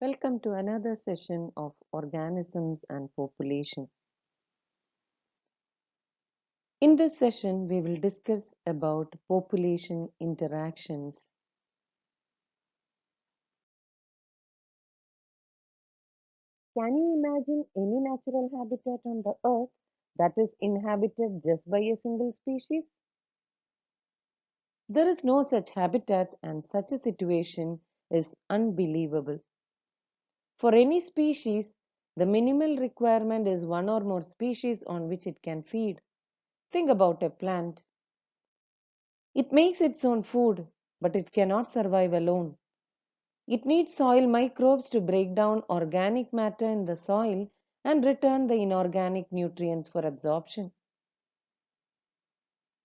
Welcome to another session of Organisms and Population. In this session, we will discuss about population interactions. Can you imagine any natural habitat on the earth that is inhabited just by a single species? There is no such habitat, and such a situation is unbelievable. For any species, the minimal requirement is one or more species on which it can feed. Think about a plant. It makes its own food, but it cannot survive alone. It needs soil microbes to break down organic matter in the soil and return the inorganic nutrients for absorption.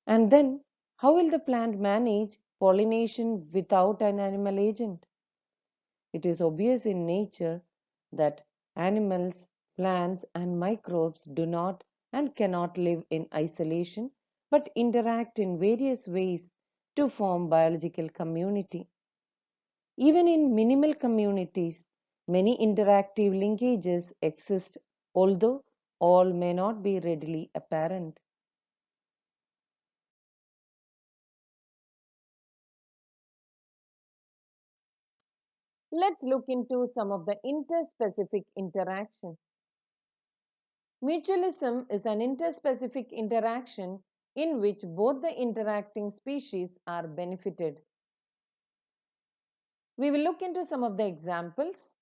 And then, how will the plant manage pollination without an animal agent? It is obvious in nature that animals, plants, and microbes do not and cannot live in isolation but interact in various ways to form biological community. Even in minimal communities, many interactive linkages exist, although all may not be readily apparent. Let's look into some of the interspecific interaction. Mutualism is an interspecific interaction in which both the interacting species are benefited. We will look into some of the examples.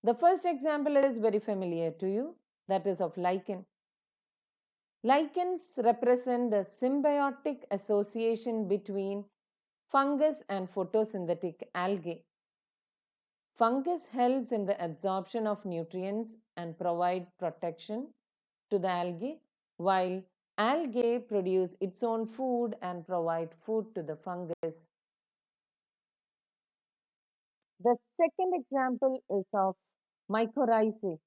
The first example is very familiar to you, that is of lichen. Lichens represent a symbiotic association between fungus and photosynthetic algae. Fungus helps in the absorption of nutrients and provide protection to the algae, while algae produce its own food and provide food to the fungus. The second example is of mycorrhizae.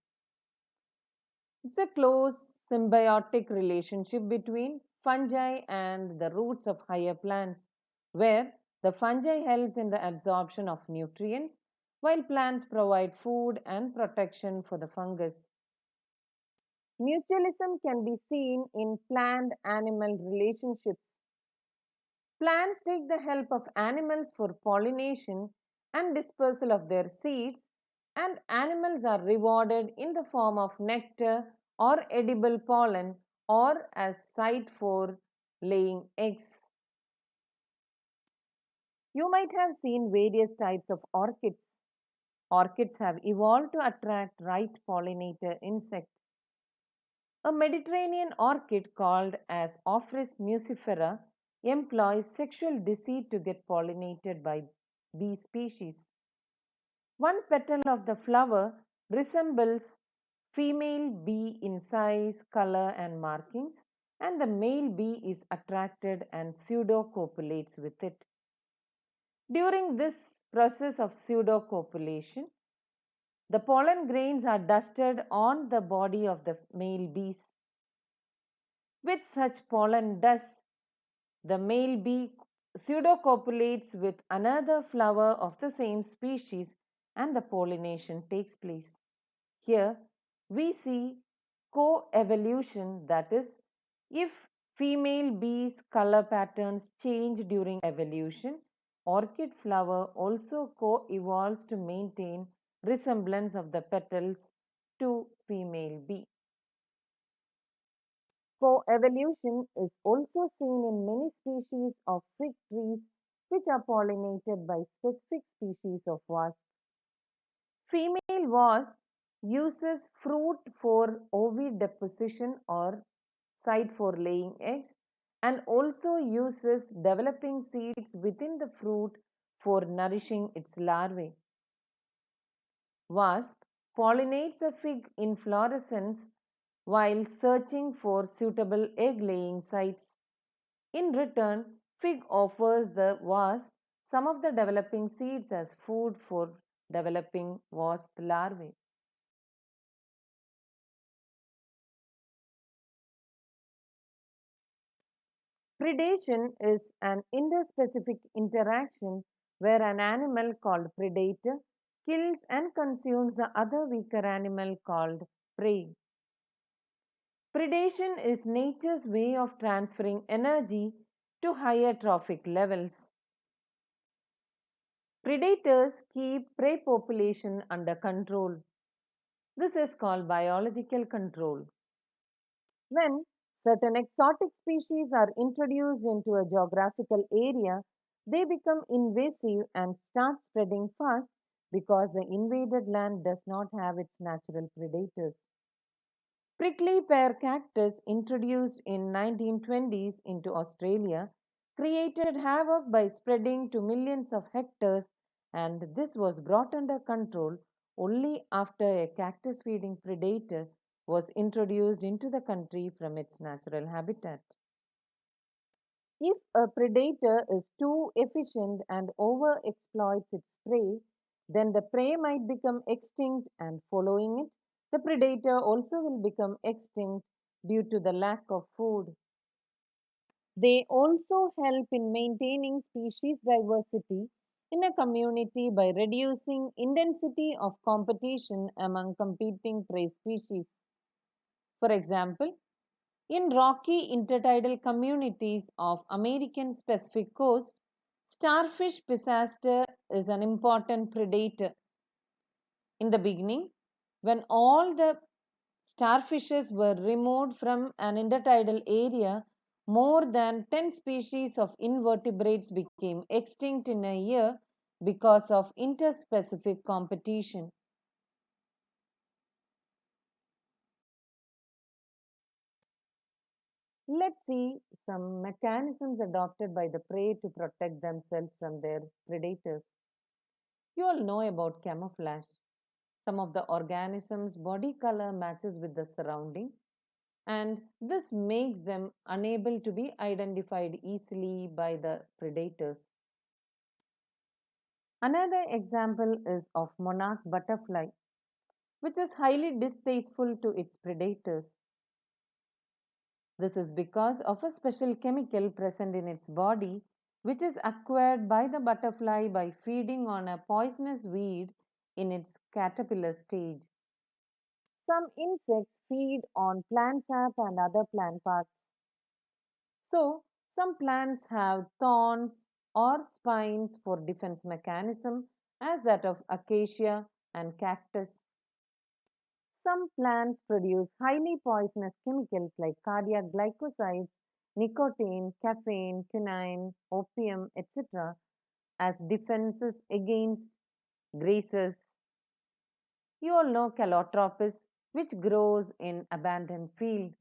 It's a close symbiotic relationship between fungi and the roots of higher plants, where the fungi helps in the absorption of nutrients while plants provide food and protection for the fungus. Mutualism can be seen in plant animal relationships. Plants take the help of animals for pollination and dispersal of their seeds, and animals are rewarded in the form of nectar or edible pollen or as site for laying eggs. You might have seen various types of orchids. Orchids have evolved to attract right pollinator insect. A Mediterranean orchid called as Ophrys muscifera employs sexual deceit to get pollinated by bee species. One petal of the flower resembles female bee in size, color and markings, and the male bee is attracted and pseudocopulates with it. During this process of pseudocopulation, the pollen grains are dusted on the body of the male bees. With such pollen dust, the male bee pseudocopulates with another flower of the same species and the pollination takes place. Here we see co-evolution, that is, if female bees' color patterns change during evolution, orchid flower also co-evolves to maintain resemblance of the petals to female bee. Co-evolution is also seen in many species of fig trees which are pollinated by specific species of wasp. Female wasp uses fruit for ovary deposition or site for laying eggs and also uses developing seeds within the fruit for nourishing its larvae. Wasp pollinates a fig inflorescence while searching for suitable egg-laying sites. In return, fig offers the wasp some of the developing seeds as food for developing wasp larvae. Predation is an interspecific interaction where an animal called predator kills and consumes the other weaker animal called prey. Predation is nature's way of transferring energy to higher trophic levels. Predators keep prey population under control. This is called biological control. When certain exotic species are introduced into a geographical area, they become invasive and start spreading fast because the invaded land does not have its natural predators. Prickly pear cactus, introduced in 1920s into Australia, created havoc by spreading to millions of hectares, and this was brought under control only after a cactus feeding predator was introduced into the country from its natural habitat. If a predator is too efficient and overexploits its prey, then the prey might become extinct, and following it, the predator also will become extinct due to the lack of food. They also help in maintaining species diversity in a community by reducing intensity of competition among competing prey species. For example, in rocky intertidal communities of American Pacific coast, starfish pisister is an important predator. In the beginning, when all the starfishes were removed from an intertidal area, more than 10 species of invertebrates became extinct in a year because of interspecific competition. Let's see some mechanisms adopted by the prey to protect themselves from their predators. You all know about camouflage. Some of the organisms' body color matches with the surrounding, and this makes them unable to be identified easily by the predators. Another example is of monarch butterfly, which is highly distasteful to its predators. This is because of a special chemical present in its body, which is acquired by the butterfly by feeding on a poisonous weed in its caterpillar stage. Some insects feed on plant sap and other plant parts. So, some plants have thorns or spines for defense mechanism as that of acacia and cactus. Some plants produce highly poisonous chemicals like cardiac glycosides, nicotine, caffeine, quinine, opium, etc., as defenses against grazers. You all know calotropis, which grows in abandoned field.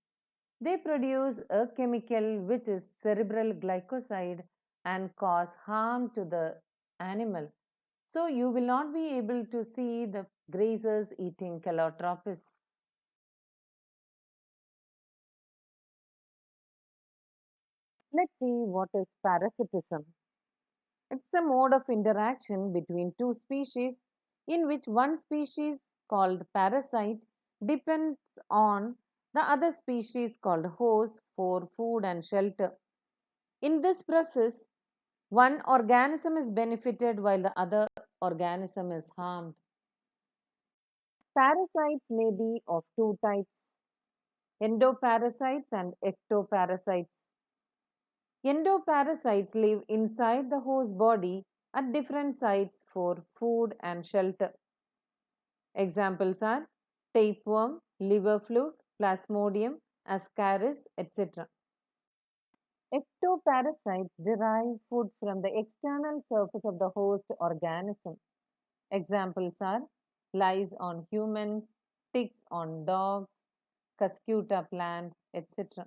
They produce a chemical which is cerebral glycoside and cause harm to the animal. So you will not be able to see the grazers eating calotropis. Let's see what is parasitism. It's a mode of interaction between two species in which one species called parasite depends on the other species called host for food and shelter. In this process, one organism is benefited while the other organism is harmed. Parasites may be of two types: endoparasites and ectoparasites. Endoparasites live inside the host body at different sites for food and shelter. Examples are tapeworm, liver fluke, plasmodium, ascaris, etc. Ectoparasites derive food from the external surface of the host organism. Examples are lice on humans, ticks on dogs, cuscuta plant, etc.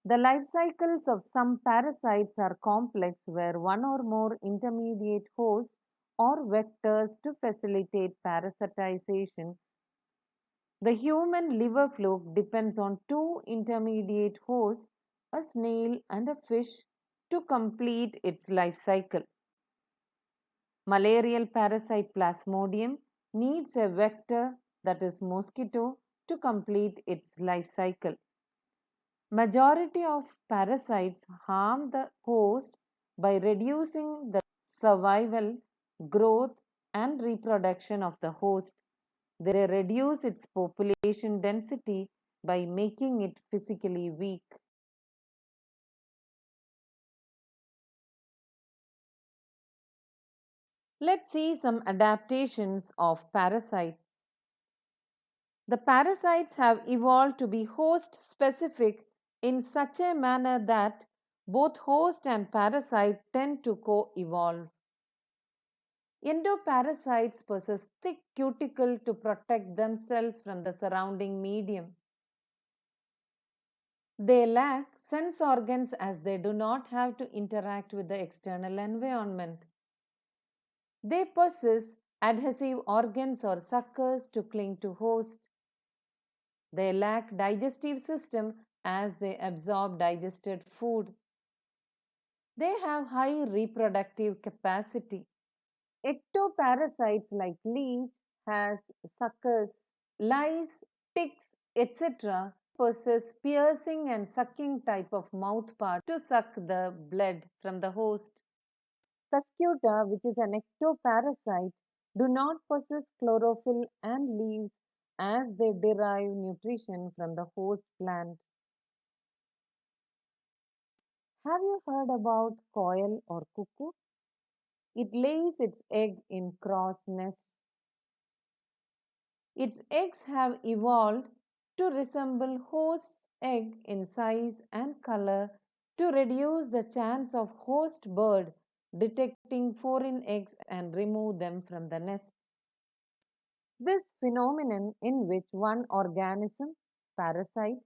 The life cycles of some parasites are complex where one or more intermediate hosts or vectors to facilitate parasitization. The human liver fluke depends on two intermediate hosts, a snail and a fish, to complete its life cycle. Malarial parasite Plasmodium needs a vector, that is mosquito, to complete its life cycle. Majority of parasites harm the host by reducing the survival, growth, and reproduction of the host, they reduce its population density by making it physically weak. Let's see some adaptations of parasites. The parasites have evolved to be host specific in such a manner that both host and parasite tend to co evolve. Endoparasites possess thick cuticle to protect themselves from the surrounding medium. They lack sense organs as they do not have to interact with the external environment. They possess adhesive organs or suckers to cling to host. They lack digestive system as they absorb digested food. They have high reproductive capacity. Ectoparasites like leech has suckers. Lice, ticks, etc. possess piercing and sucking type of mouth part to suck the blood from the host. Cuscuta, which is an ectoparasite, do not possess chlorophyll and leaves as they derive nutrition from the host plant. Have you heard about quail or cuckoo? It lays its egg in cross nests. Its eggs have evolved to resemble host's egg in size and color to reduce the chance of host bird detecting foreign eggs and remove them from the nest. This phenomenon in which one organism, parasite,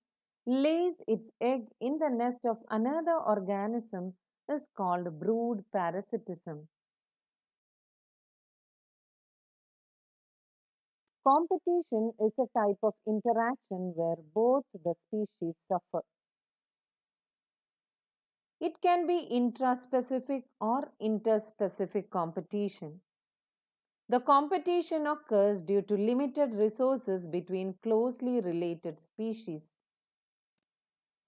lays its egg in the nest of another organism is called brood parasitism. Competition is a type of interaction where both the species suffer. It can be intraspecific or interspecific competition. The competition occurs due to limited resources between closely related species.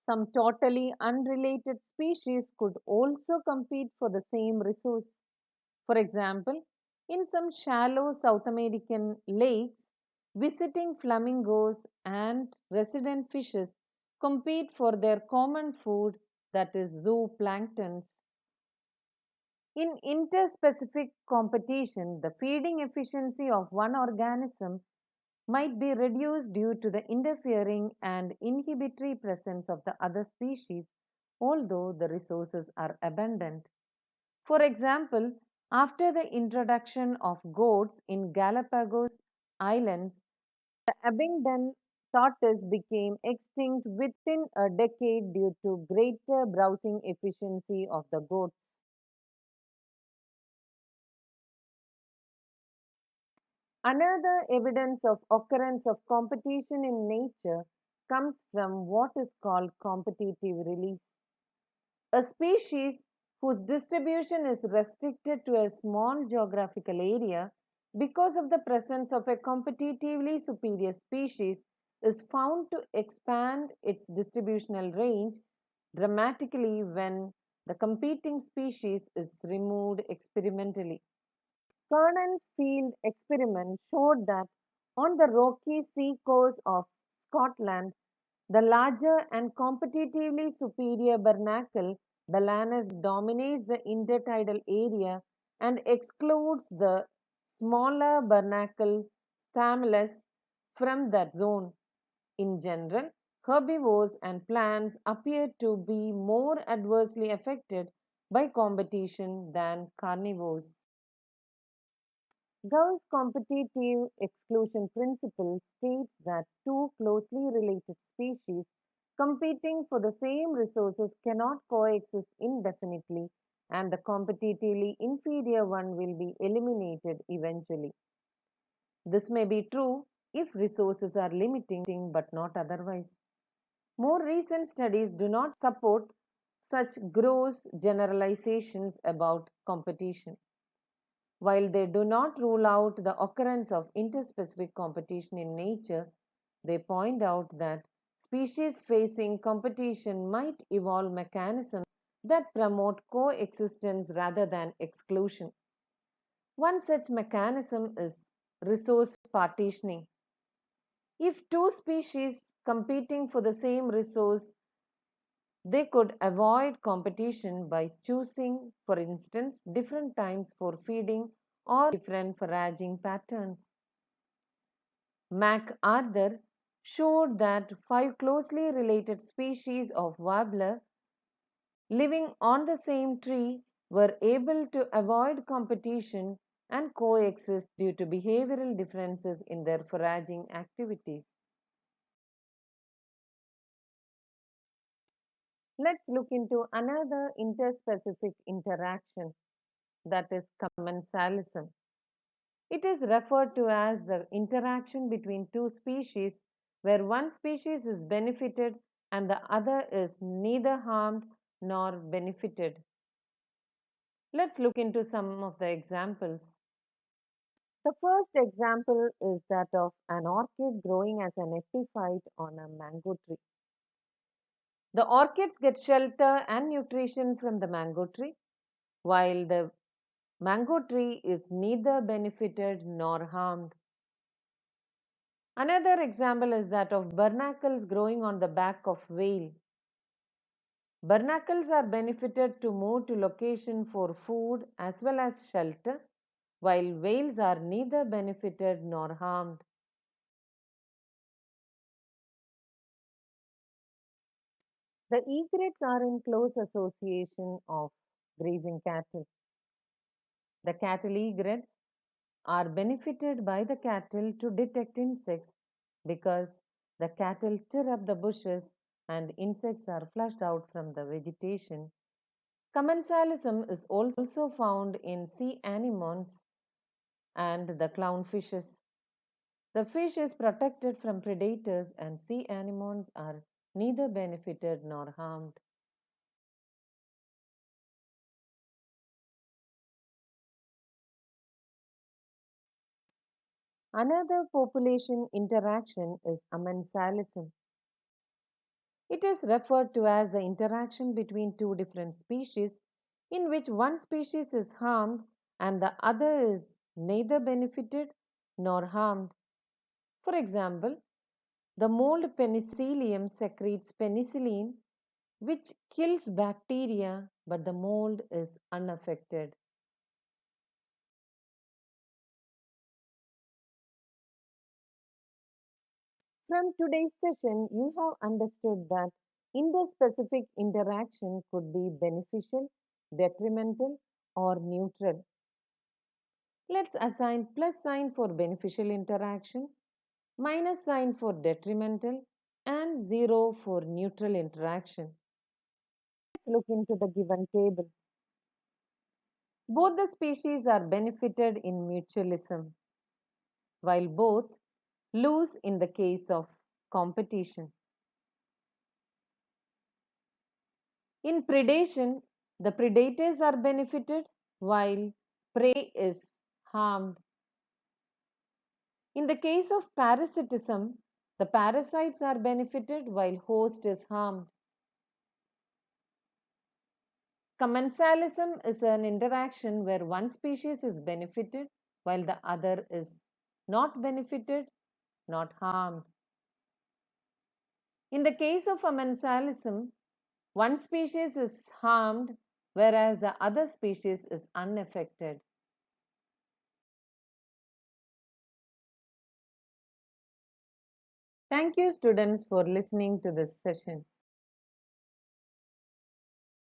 Some totally unrelated species could also compete for the same resource. For example, in some shallow South American lakes, visiting flamingos and resident fishes compete for their common food, that is, zooplanktons. In interspecific competition, the feeding efficiency of one organism might be reduced due to the interfering and inhibitory presence of the other species, although the resources are abundant. For example, after the introduction of goats in Galapagos Islands, the abingdon tortoise became extinct within a decade due to greater browsing efficiency of the goats. Another evidence of occurrence of competition in nature comes from what is called competitive release. A species whose distribution is restricted to a small geographical area because of the presence of a competitively superior species is found to expand its distributional range dramatically when the competing species is removed experimentally. Kernan's field experiment showed that on the rocky sea coast of Scotland, the larger and competitively superior barnacle Balanus dominates the intertidal area and excludes the smaller barnacle Thamellus from that zone. In general, herbivores and plants appear to be more adversely affected by competition than carnivores. Gauss' competitive exclusion principle states that two closely related species competing for the same resources cannot coexist indefinitely, and the competitively inferior one will be eliminated eventually. This may be true if resources are limiting but not otherwise. More recent studies do not support such gross generalizations about competition. While they do not rule out the occurrence of interspecific competition in nature, they point out that species facing competition might evolve mechanisms that promote coexistence rather than exclusion. One such mechanism is resource partitioning. If two species competing for the same resource, they could avoid competition by choosing, for instance, different times for feeding or different foraging patterns. MacArthur showed that five closely related species of warbler living on the same tree were able to avoid competition and coexist due to behavioral differences in their foraging activities. Let's look into another interspecific interaction, that is commensalism. It is referred to as the interaction between two species where one species is benefited and the other is neither harmed nor benefited. Let's look into some of the examples. The first example is that of an orchid growing as an epiphyte on a mango tree. The orchids get shelter and nutrition from the mango tree, while the mango tree is neither benefited nor harmed. Another example is that of barnacles growing on the back of whale. Barnacles are benefited to move to location for food as well as shelter, while whales are neither benefited nor harmed. The egrets are in close association of grazing cattle. The cattle egrets are benefited by the cattle to detect insects because the cattle stir up the bushes and insects are flushed out from the vegetation. Commensalism is also found in sea anemones and the clownfishes. The fish is protected from predators and sea anemones are neither benefited nor harmed. Another population interaction is amensalism. It is referred to as the interaction between two different species in which one species is harmed and the other is neither benefited nor harmed. For example, the mold Penicillium secretes penicillin, which kills bacteria, but the mold is unaffected. From today's session, you have understood that interspecific interaction could be beneficial, detrimental, or neutral. Let's assign plus sign for beneficial interaction, minus sign for detrimental, and 0 for neutral interaction. Let's look into the given table. Both the species are benefited in mutualism, while both lose in the case of competition. In predation, the predators are benefited while prey is harmed. In the case of parasitism, the parasites are benefited while host is harmed. Commensalism is an interaction where one species is benefited while the other is not benefited, not harmed. In the case of commensalism, one species is harmed whereas the other species is unaffected. Thank you, students, for listening to this session.